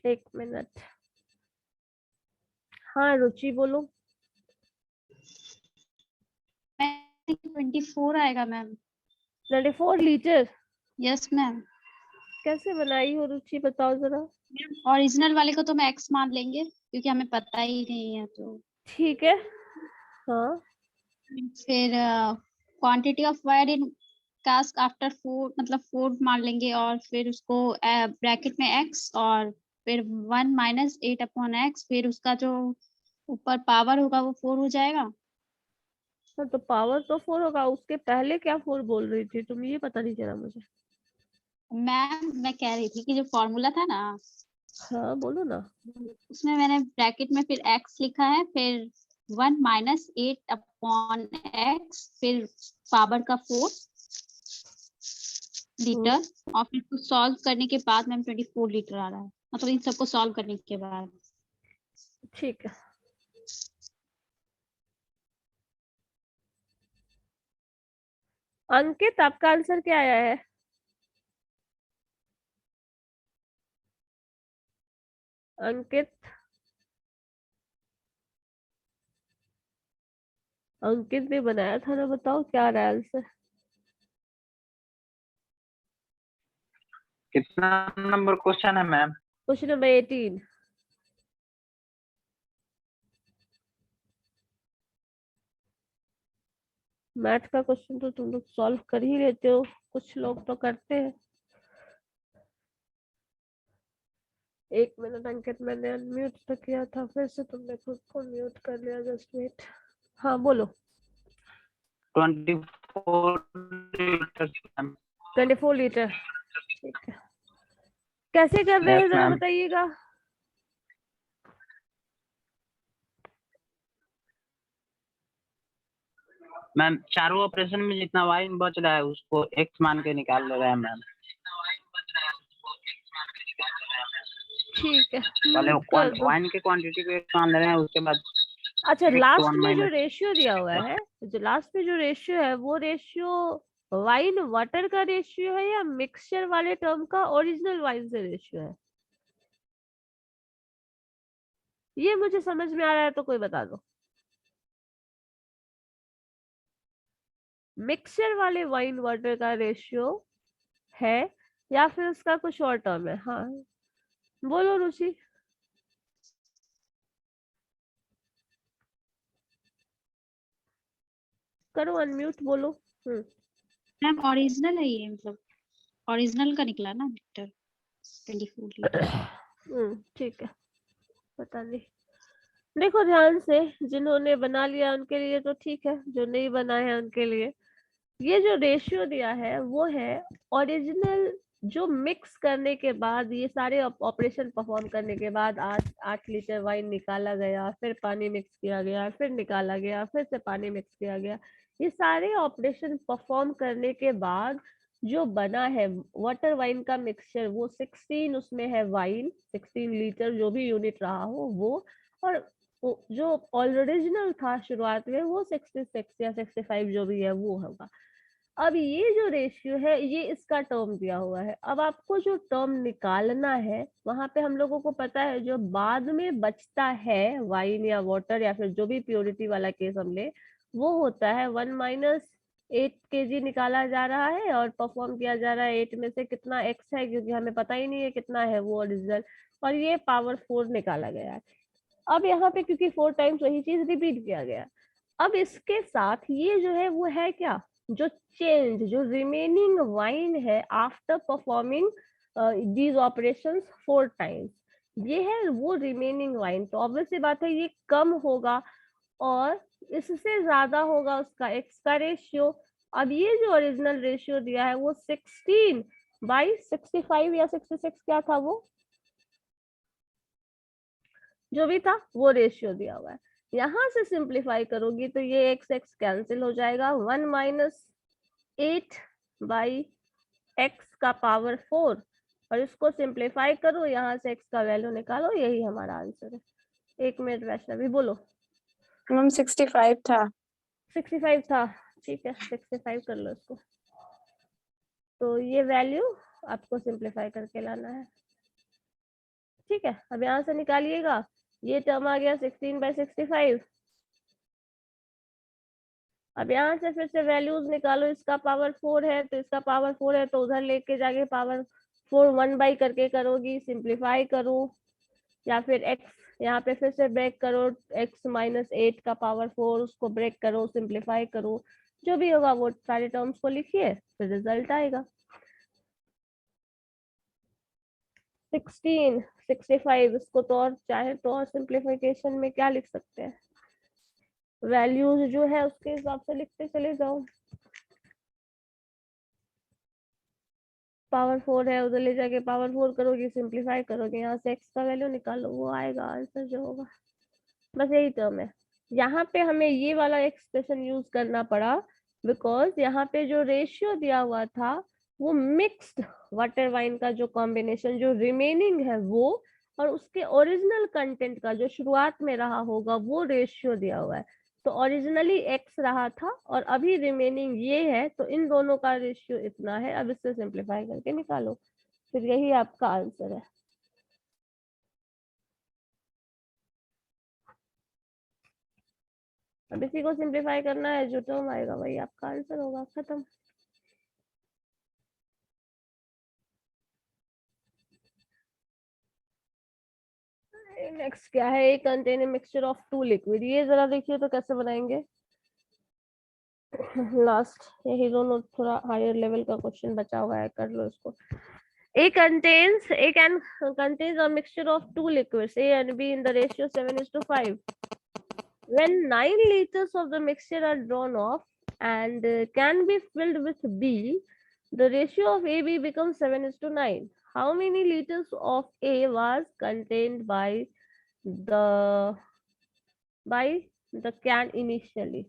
एक मिनट। हाँ रुचि बोलो। 24 आएगा मैम। 24 लीटर? Yes ma'am. कैसे बनाई हो रुचि, बताओ जरा। ओरिजिनल वाले को तो मैं एक्स मान लेंगे क्योंकि हमें पता ही नहीं है, तो ठीक है। हाँ फिर quantity of wire in cast after 4 मतलब 4 मान लेंगे, और फिर उसको ब्रैकेट में एक्स और फिर 1 - 8/x, फिर उसका जो ऊपर पावर होगा वो 4 हो जाएगा। हाँ, तो पावर तो 4 होगा, उसके पहले क्या 4 बोल रही थी तुम, ये पता नहीं चला मुझे। मैम मैं कह रही थी कि जो फॉर्मूला था ना, हाँ बोलो ना। उसमें मैंने ब्रैकेट में फिर x लिखा है, फिर 1 - 8/x, फिर पावर का 4 लीटर, और फिर इसको सॉल्व करने के बाद मैम 24 लीटर आ रहा है, मतलब इन सबको सॉल्व करने के बाद। ठीक है, अंकित आपका आंसर क्या आया है? अंकित अंकित ने बनाया था ना, बताओ क्या रहा है आंसर। कितना नंबर क्वेश्चन है मैम? Question number 18। मैथ का क्वेश्चन तो तुम लोग सॉल्व कर ही लेते हो, कुछ लोग तो करते हैं। 1 मिनट अंकित, मैंने अनम्यूट तो किया था, फिर से तुमने खुद को म्यूट कर लिया, जस्ट वेट। हाँ बोलो। 24 लीटर मैम। 24 लीटर, ठीक है। कैसे कर रहे हैं यस जरा मैम। बताइएगा। मैम चारों ऑपरेशन में जितना वाई बच रहा है उसको एक्स मान के निकाल ले रहे हैं मैम। ठीक है, पहले म्यूट कर दो। वाइन की क्वांटिटी को एक्स मान ले रहे हैं, उसके बाद अच्छा, एक्स लास्ट 1 में जो माइनस। रेशियो दिया हुआ है, जो लास्ट में जो रेशियो है, वो रेशियो वाइन वाटर का रेशियो है या मिक्सचर वाले टर्म का ओरिजिनल वाइन से रेशियो है? ये मुझे समझ में आ रहा है तो कोई बता दो। मिक्सचर वाले वाइन वाटर का रेशियो है या फिर उसका कुछ और टर्म है? हाँ बोलो रुचि। करो अनम्यूट, बोलो। मैम ओरिजिनल है ये, मतलब ओरिजिनल का निकला ना लीटर, 24 लीटर। ठीक है, पता नहीं। देखो ध्यान से, जिन्होंने बना लिया उनके लिए तो ठीक है, जो नहीं बना है उनके लिए ये जो रेशियो दिया है वो है ओरिजिनल, जो मिक्स करने के बाद, ये सारे ऑपरेशन परफॉर्म करने के बाद 8 लीटर वाइन निकाला गया, फिर पानी मिक्स किया गया, फिर निकाला गया, फिर से पानी मिक्स किया गया, ये सारे ऑपरेशन परफॉर्म करने के बाद जो बना है वाटर वाइन का मिक्सचर, वो 16 उसमें है वाइन, 16 लीटर जो भी यूनिट रहा हो वो, और जो ओरिजिनल था शुरुआत में वो 66 या 65 जो भी है वो होगा। अब ये जो रेशियो है ये इसका टर्म दिया हुआ है। अब आपको जो टर्म निकालना है वहां पे हम लोगों को पता है जो बाद में बचता है वाइन या वाटर या फिर जो भी प्योरिटी वाला केस हम ले, वो होता है 1 माइनस 8 kg निकाला जा रहा है और परफॉर्म किया जा रहा है 8 में से कितना एक्स है, क्योंकि हमें पता ही नहीं है कितना है वो ओरिजिनल, और ये पावर 4 निकाला गया है। अब यहाँ पे क्योंकि 4 टाइम्स वही चीज रिपीट किया गया, अब इसके साथ ये जो है वो है क्या, जो चेंज, जो रिमेनिंग वाइन है after performing these operations 4 times, ये है वो रिमेनिंग वाइन। तो ऑब्वियस सी बात है ये कम होगा और इससे ज्यादा होगा उसका एक्स का रेशियो। अब ये जो ओरिजिनल रेशियो दिया है वो 16/65 या 66 क्या था वो, जो भी था वो रेशियो दिया हुआ है। यहां से सिंप्लीफाई करोगी तो ये एक्स एक्स कैंसिल हो जाएगा, 1 माइनस 8/x का पावर 4, और इसको सिंप्लीफाई करो, यहाँ से x का वैल्यू निकालो, यही हमारा आंसर है। 1 मिनट वैष्णवी, बोलो। मैम 65 था। 65 था, ठीक है 65 कर लो इसको। तो ये वैल्यू आपको सिंप्लीफाई करके लाना है, ठीक है। अब यहाँ से निकालिएगा, ये टर्म आ गया 16/65। अब यहाँ से फिर से वैल्यूज निकालो, इसका पावर 4 है तो इसका पावर 4 है तो उधर लेके जाके पावर 4 1 बाई करके करोगी, सिंप्लीफाई करो, या फिर x यहाँ पे फिर से ब्रेक करो, x माइनस 8 का पावर 4 उसको ब्रेक करो, सिंप्लीफाई करो, जो भी होगा वो सारे टर्म्स को लिखिए, फिर रिजल्ट आएगा 16 65। इसको तो और चाहे तो और सिंप्लीफिकेशन में क्या लिख सकते हैं, वैल्यूज जो है उसके हिसाब से लिखते चले जाओ। पावर 4 है, उधर ले जाके पावर 4 करोगे, सिंप्लीफाई करोगे, यहाँ से x का वैल्यू निकालो, वो आएगा आंसर जो होगा। बस यही टर्म है। यहाँ पे हमें ये वाला एक्सप्रेशन यूज करना पड़ा बिकॉज यहाँ पे जो रेशियो दिया हुआ था वो मिक्स्ड वाटर वाइन का जो कॉम्बिनेशन जो रिमेनिंग है वो, और उसके ओरिजिनल कंटेंट का जो शुरुआत में रहा होगा वो रेशियो दिया हुआ है। तो ओरिजिनली x रहा था और अभी रिमेनिंग ये है, तो इन दोनों का रेशियो इतना है। अब इससे सिंप्लीफाई करके निकालो, फिर यही आपका आंसर है। अब इसी को सिंप्लीफाई करना है, जो टर्म आएगा वही आपका आंसर होगा, खत्म। नेक्स्ट क्या है, a contain a mixture of two liquid. ये जरा देखिए तो कैसे बनाएंगे। लास्ट यही दोनों थोड़ा हायर लेवल का क्वेश्चन बचा हुआ है, कर लो इसको। A can contains a mixture of two liquids A and B in the ratio 7:5. When 9 liters of the mixture are drawn off and can be filled with B, the ratio of AB becomes 7:9. How many liters of A was contained by the can initially?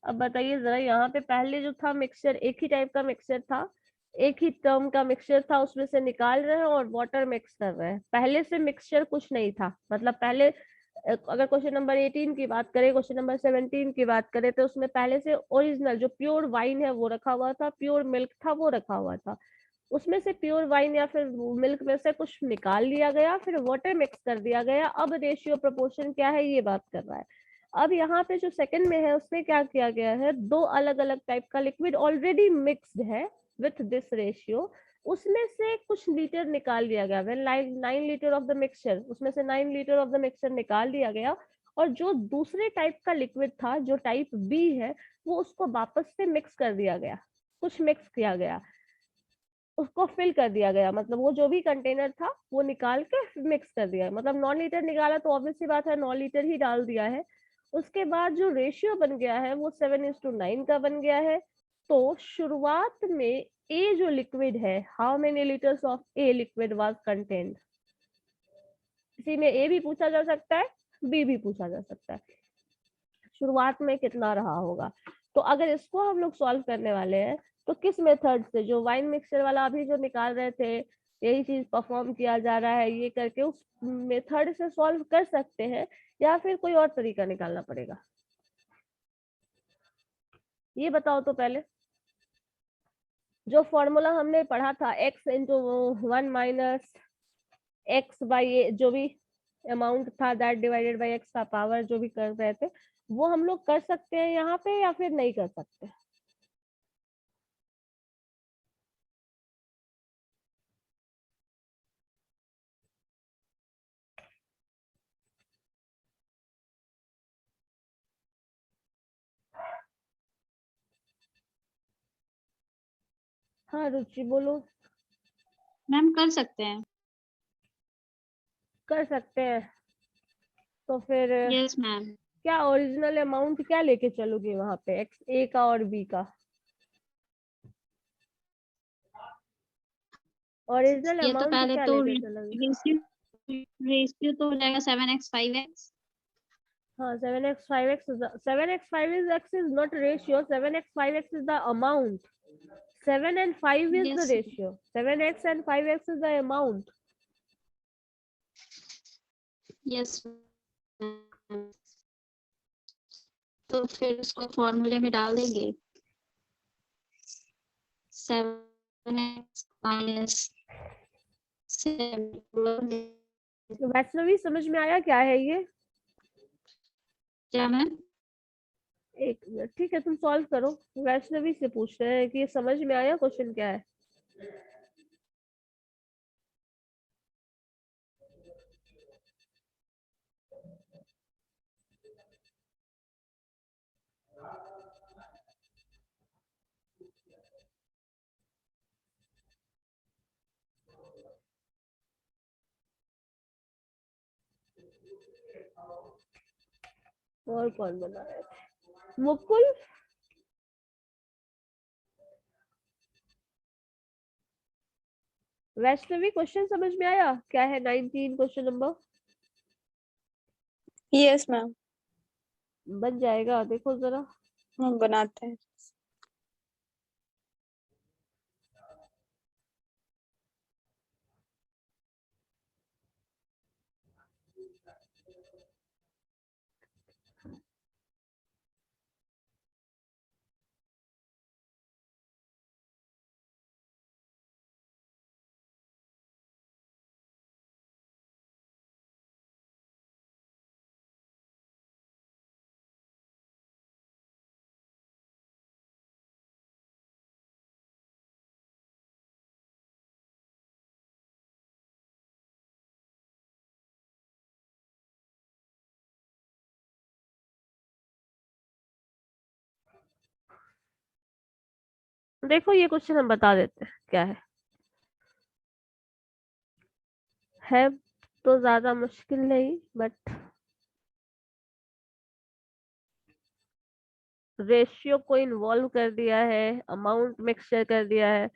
अब बताइए जरा, यहाँ पे पहले जो था mixture, एक ही type का मिक्सचर था, एक ही टर्म का मिक्सचर था, उसमें से निकाल रहे हैं और वाटर मिक्स कर रहे हैं। पहले से मिक्सचर कुछ नहीं था, मतलब पहले अगर क्वेश्चन नंबर 18 की बात करें, क्वेश्चन नंबर 17 की बात करें, तो उसमें पहले से ओरिजिनल जो प्योर वाइन है वो रखा हुआ था, प्योर मिल्क था वो रखा हुआ था। उसमें से प्योर वाइन या फिर मिल्क में से कुछ निकाल लिया गया, फिर वाटर मिक्स कर दिया गया। अब रेशियो प्रोपोर्शन क्या है ये बात कर रहा है। अब यहाँ पे जो सेकंड में है उसमें क्या किया गया है, दो अलग अलग टाइप का लिक्विड ऑलरेडी मिक्स्ड है विथ दिस रेशियो, उसमें से कुछ लीटर निकाल लिया गया। When 9 litre of the mixture, उसमें से 9 लीटर ऑफ द मिक्सचर निकाल दिया गया, और जो दूसरे टाइप का लिक्विड था जो टाइप बी है, वो उसको वापस से मिक्स कर दिया गया, कुछ मिक्स किया गया, उसको फिल कर दिया गया। मतलब वो जो भी कंटेनर था वो निकाल के मिक्स कर दिया, मतलब 9 लीटर निकाला तो ऑब्वियस सी बात है 9 लीटर ही डाल दिया है। उसके बाद जो रेशियो बन गया है वो 7:9 का बन गया है। तो शुरुआत में ए जो लिक्विड है, how many litres of a liquid was contained, इसी में ए भी पूछा जा सकता है, बी भी पूछा जा सकता है, शुरुआत में कितना रहा होगा। तो अगर इसको हम लोग सॉल्व करने वाले हैं तो किस मेथड से, जो वाइन मिक्सचर वाला अभी जो निकाल रहे थे, यही चीज परफॉर्म किया जा रहा है, ये करके उस मेथड से सॉल्व कर सकते हैं, या फिर कोई और तरीका निकालना पड़ेगा, ये बताओ तो पहले। जो फॉर्मूला हमने पढ़ा था x into 1 minus x by जो भी अमाउंट था, दैट डिवाइडेड बाई एक्स का पावर, जो भी कर रहे थे, वो हम लोग कर सकते हैं यहाँ पे या फिर नहीं कर सकते? हाँ रुचि बोलो। मैम कर सकते हैं। कर सकते हैं, तो फिर यस मैम। क्या ओरिजिनल अमाउंट क्या लेके चलोगे वहां पे, एक्स ए का और बी का? ओरिजिनल ये तो अमाउंट पहले क्या तो लेके चलोगे? रेशियो तो हो जाएगा 7x 5x। हाँ 7x 5x 7x 5x is not ratio, 7x 5x is the amount, 7 and 5 is the yes ratio, 7x and 5x is the amount. Yes. तो फिर उसको फॉर्मूले में डाल देंगे, 7x माइनस 7। वैष्णवी समझ में आया क्या है ये? क्या मैम? एक मिनट, ठीक है तुम सॉल्व करो, वैष्णवी से पूछ रहे हैं कि ये समझ में आया क्वेश्चन क्या है। और कौन बना रहे थे? मुकुल। वैष्णवी क्वेश्चन समझ में आया क्या है? 19 क्वेश्चन नंबर यस मैम, बन जाएगा, देखो जरा। हम बनाते हैं। देखो ये क्वेश्चन हम बता देते हैं क्या है तो ज्यादा मुश्किल नहीं, बट रेशियो को इन्वॉल्व कर दिया है, अमाउंट मिक्सचर कर दिया है।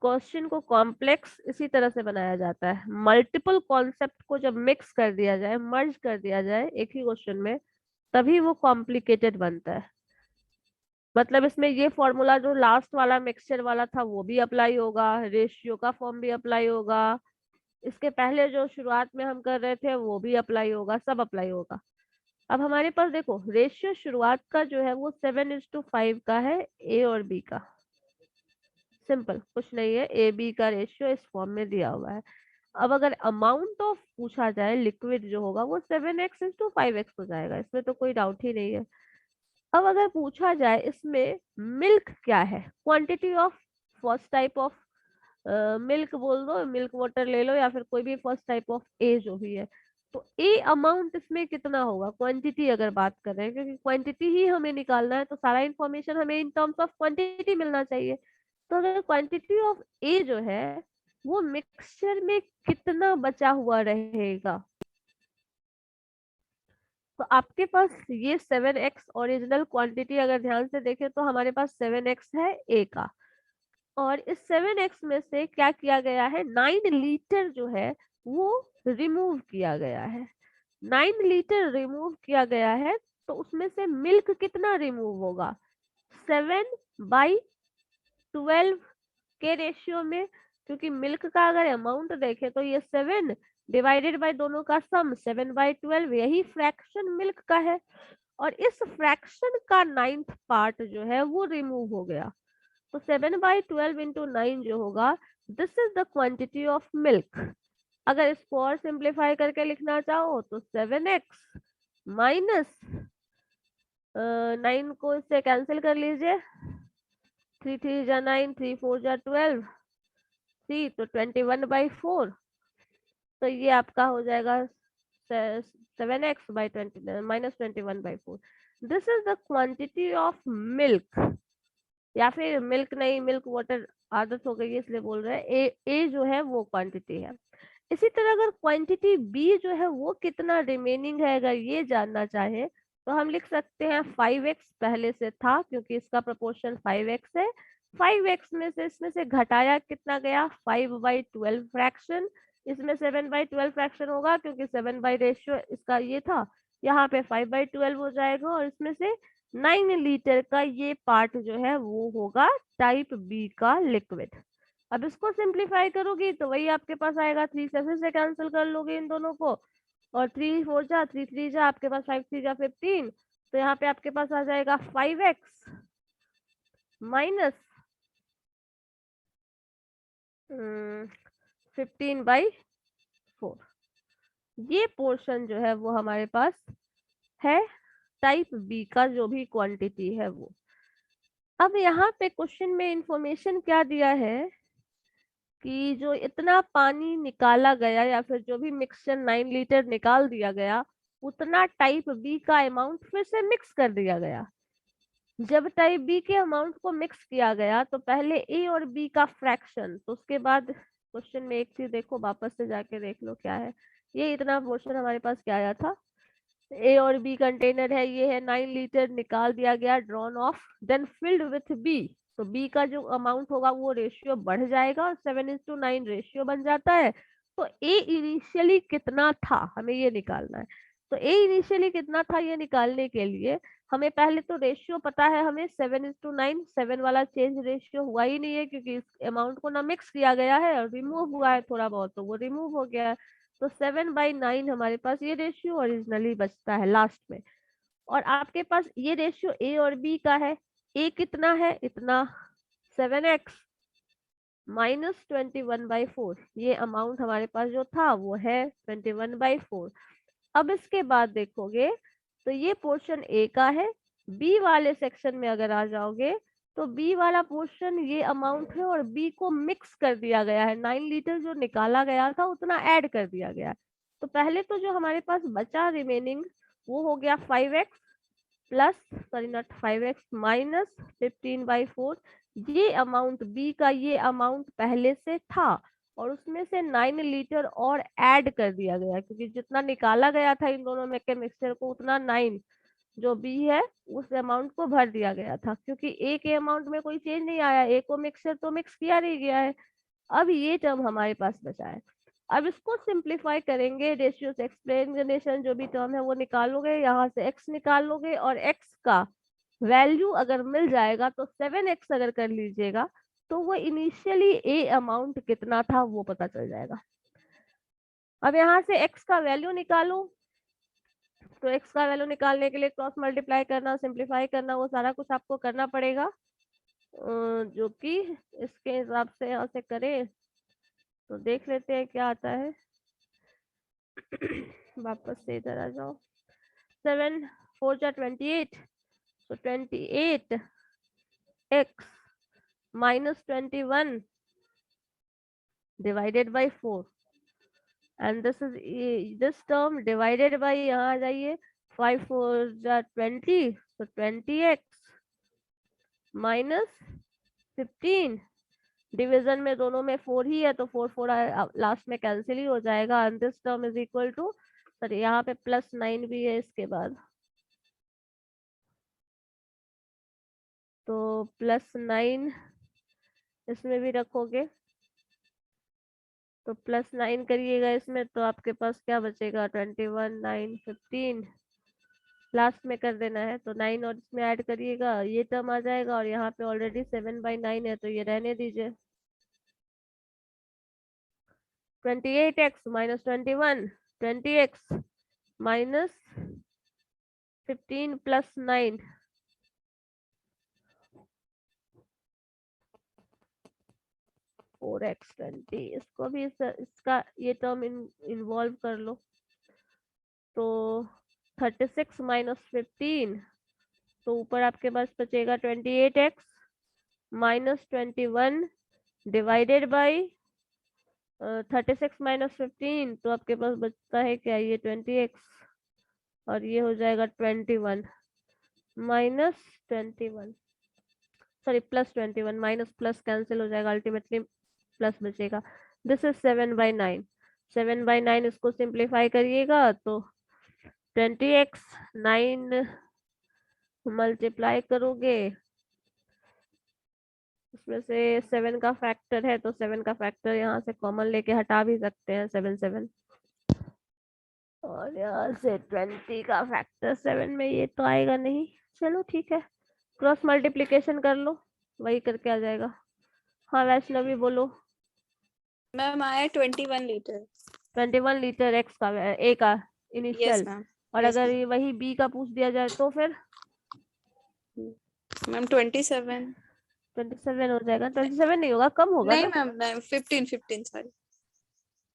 क्वेश्चन को कॉम्प्लेक्स इसी तरह से बनाया जाता है, मल्टीपल कॉन्सेप्ट को जब मिक्स कर दिया जाए, मर्ज कर दिया जाए एक ही क्वेश्चन में, तभी वो कॉम्प्लिकेटेड बनता है। मतलब इसमें ये फॉर्मूला जो लास्ट वाला मिक्सचर वाला था वो भी अप्लाई होगा, रेशियो का फॉर्म भी अप्लाई होगा, इसके पहले जो शुरुआत में हम कर रहे थे वो भी अप्लाई होगा, सब अप्लाई होगा। अब हमारे पास देखो रेशियो शुरुआत का जो है वो 7:5 का है, ए और बी का। सिंपल, कुछ नहीं है, ए बी का रेशियो इस फॉर्म में दिया हुआ है। अब अगर अमाउंट ऑफ पूछा जाए, लिक्विड जो होगा वो 7x/5x हो जाएगा, इसमें तो कोई डाउट ही नहीं है। अब अगर पूछा जाए इसमें मिल्क क्या है, quantity of first type of milk बोल दो, मिल्क वाटर ले लो, या फिर कोई भी फर्स्ट टाइप ऑफ ए जो भी है, तो ए अमाउंट इसमें कितना होगा, क्वांटिटी अगर बात कर रहे हैं, क्योंकि क्वांटिटी ही हमें निकालना है, तो सारा इंफॉर्मेशन हमें इन टर्म्स ऑफ क्वांटिटी मिलना चाहिए। तो अगर क्वांटिटी ऑफ ए जो है वो मिक्सचर में कितना बचा हुआ रहेगा, तो आपके पास ये 7x ओरिजिनल क्वांटिटी अगर ध्यान से देखें तो हमारे पास 7x है ए का, और इस 7x में से क्या किया गया है, 9 लीटर जो है वो रिमूव किया गया है। 9 लीटर रिमूव किया गया है, तो उसमें से मिल्क कितना रिमूव होगा, 7/12 के रेशियो में, क्योंकि मिल्क का अगर अमाउंट देखें तो ये 7 डिवाइडेड बाय दोनों का सम 7/12, यही फ्रैक्शन मिल्क का है, और इस फ्रैक्शन का 9th पार्ट जो है वो रिमूव हो गया, तो 7/12 इंटू 9 जो होगा, this is the quantity of milk. अगर इसको और सिंप्लीफाई करके लिखना चाहो तो 7x माइनस 9 को इससे कैंसिल कर लीजिए, 3 3 जा 9, 3 4 जा 12, 3 तो 21/4, तो ये आपका हो जाएगा 7x/20 minus 21/4। This is the quantity of milk, या फिर मिल्क नहीं, मिल्क वाटर आदत हो गई है इसलिए बोल रहे हैं, ए जो है वो क्वांटिटी है। इसी तरह अगर क्वांटिटी बी जो है वो कितना रिमेनिंग है, अगर ये जानना चाहे तो हम लिख सकते हैं 5x पहले से था, क्योंकि इसका प्रोपोर्शन 5x है, 5x में से इसमें से घटाया कितना गया, 5/12 फ्रैक्शन, इसमें 7/12 फ्रैक्शन होगा, क्योंकि 7 बाई रेशियो इसका ये था, यहाँ पे 5/12 हो जाएगा, और इसमें से 9 लीटर का ये पार्ट जो है वो होगा टाइप बी का लिक्विड। अब इसको सिंप्लीफाई करोगी तो वही आपके पास आएगा, 3 से फिर से कैंसिल कर लोगे इन दोनों को, और 3 4 जा 3 3 जा आपके पास 5 3 जा 15, तो यहाँ पे आपके पास आ जाएगा 5x माइनस 15/4। ये पोर्शन जो है वो हमारे पास है टाइप बी का जो भी क्वांटिटी है वो। अब यहाँ पे क्वेश्चन में इंफॉर्मेशन क्या दिया है कि जो इतना पानी निकाला गया, या फिर जो भी मिक्सचर 9 लीटर निकाल दिया गया, उतना टाइप बी का अमाउंट फिर से मिक्स कर दिया गया। जब टाइप बी के अमाउंट को मिक्स किया गया तो पहले ए और बी का फ्रैक्शन, तो उसके बाद क्वेश्चन में एक चीज देखो, वापस से जाके देख लो क्या है, ये इतना पोर्शन हमारे पास क्या आया था, ए और बी कंटेनर है, ये है 9 लीटर निकाल दिया गया, drawn off, then filled with B, तो बी का जो अमाउंट होगा वो रेशियो बढ़ जाएगा और 7:9 रेशियो बन जाता है। तो ए इनिशियली कितना था हमें ये निकालना है, तो ए इनिशियली कितना था ये निकालने के लिए हमें पहले तो रेशियो पता है, हमें 7:9, 7 वाला चेंज रेशियो हुआ ही नहीं है, क्योंकि इस अमाउंट को ना मिक्स किया गया है और रिमूव हुआ है थोड़ा बहुत, तो वो रिमूव हो गया है, तो 7/9 हमारे पास ये रेशियो ओरिजिनली बचता है लास्ट में। और आपके पास ये रेशियो ए और बी का है, ए कितना है, इतना 7x माइनस 21/4, ये अमाउंट हमारे पास जो था वो है 21/4। अब इसके बाद देखोगे तो ये पोर्शन ए का है, बी वाले सेक्शन में अगर आ जाओगे तो बी वाला पोर्शन ये अमाउंट है, और बी को मिक्स कर दिया गया है, 9 लीटर जो निकाला गया था उतना ऐड कर दिया गया। तो पहले तो जो हमारे पास बचा रिमेनिंग वो हो गया 5x plus, sorry not 5x minus 15/4, ये अमाउंट बी का ये अमाउंट पहले से था और उसमें से 9 लीटर और ऐड कर दिया गया, क्योंकि जितना निकाला गया था इन दोनों में के मिक्सचर को उतना 9 जो बी है उस अमाउंट को भर दिया गया था, क्योंकि ए के अमाउंट में कोई चेंज नहीं आया, ए को मिक्सचर तो मिक्स किया नहीं गया है। अब ये टर्म हमारे पास बचा है। अब इसको सिंप्लीफाई करेंगे, रेशियो से एक्सप्लेनेशन जो भी टर्म है वो निकालोगे, यहाँ से x निकालोगे और x का वैल्यू अगर मिल जाएगा तो 7x अगर कर लीजिएगा तो वो इनिशियली ए अमाउंट कितना था वो पता चल जाएगा। अब यहाँ से x का वैल्यू निकालो, तो x का वैल्यू निकालने के लिए क्रॉस मल्टीप्लाई करना, सिंप्लीफाई करना, वो सारा कुछ आपको करना पड़ेगा, जो कि इसके हिसाब से यहाँ से करें तो देख लेते हैं क्या आता है। वापस से इधर आ जाओ। 7 4 जा 28, so 28 x minus 21 divided by 4 and this term divided by, यहाँ आ जाइए, 5 4 जा 20, so 20x minus 15, डिवीजन में दोनों में 4 ही है तो 4 4 लास्ट में कैंसिल ही हो जाएगा, and this term is equal to, sorry यहाँ पे +9 भी है इसके बाद, तो +9 इसमें भी रखोगे तो +9 करिएगा इसमें, तो आपके पास क्या बचेगा, 21 9 15 लास्ट में कर देना है, तो 9 और इसमें ऐड करिएगा, ये टर्म आ जाएगा, और यहाँ पे ऑलरेडी 7/9 है तो ये रहने दीजिए। 28x minus 21, 20x minus 15 plus 9, और x 20, इसको भी इसका ये टर्म इन्वॉल्व कर लो, तो 36 minus 15, तो ऊपर आपके पास बचेगा 28x minus 21 divided by 36 minus 15, तो आपके पास बचता है क्या, ये 20x और ये हो जाएगा 21 minus 21, sorry +21, minus plus cancel हो जाएगा, अल्टीमेटली प्लस बचेगा। दिस इज 7/9, 7/9 इसको सिंप्लीफाई करिएगा तो 20x 9 मल्टीप्लाई करोगे, उसमें से 7 का फैक्टर है तो 7 का फैक्टर यहाँ से कॉमन लेके हटा भी सकते हैं, 7 7, और यहाँ से 20 का फैक्टर 7 में ये तो आएगा नहीं, चलो ठीक है, क्रॉस मल्टीप्लिकेशन कर लो, वही करके आ जाएगा। हाँ वैष्णवी बोलो। मैम आया 21 लीटर। 21 लीटर एक्स का, ए का इनिशियल, यस मैम। और yes, अगर ये वही बी का पूछ दिया जाए तो फिर मैम 27 हो जाएगा, 27 नहीं होगा, कम होगा नहीं ना। मैम 15 सॉरी,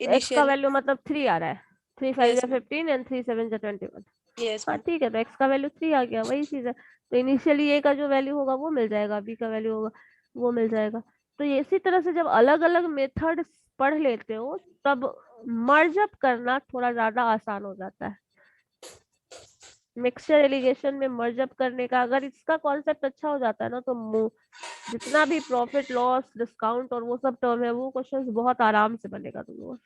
एक्स का वैल्यू मतलब 3 आ रहा है, 3 5 Yes, जा 15 एंड 3 7 जा 21। यस हाँ ठीक है, तो एक्स का वैल्यू 3 आ गया, वही चीज है, तो इनिशियली ए का जो वैल्यू होगा वो मिल जाएगा, बी का वैल्यू होगा वो मिल जाएगा। तो इसी तरह से जब अलग अलग मेथड पढ़ लेते हो तब मर्ज अप करना थोड़ा ज्यादा आसान हो जाता है। मिक्सचर एलिगेशन में मर्ज अप करने का अगर इसका कॉन्सेप्ट अच्छा हो जाता है ना, तो जितना भी प्रॉफिट लॉस डिस्काउंट और वो सब टर्म है वो क्वेश्चंस बहुत आराम से बनेगा तुम लोग।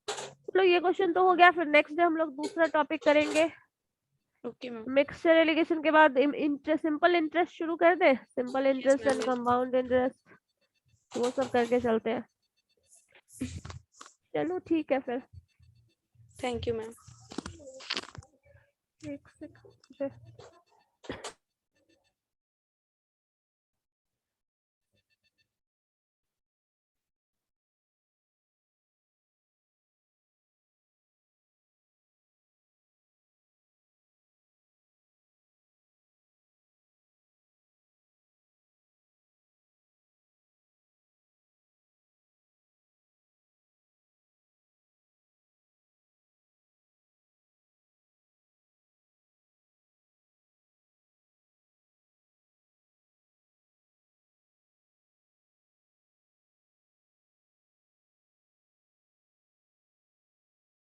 चलो ये क्वेश्चन तो हो गया, फिर नेक्स्ट डे हम लोग दूसरा टॉपिक करेंगे। Okay ma'am. मिक्सचर एलिगेशन के बाद सिंपल इंटरेस्ट शुरू कर दे, simple interest and compound interest, वो सब करके चलते हैं। चलो ठीक है फिर, थैंक यू मैम। एक सेकंड।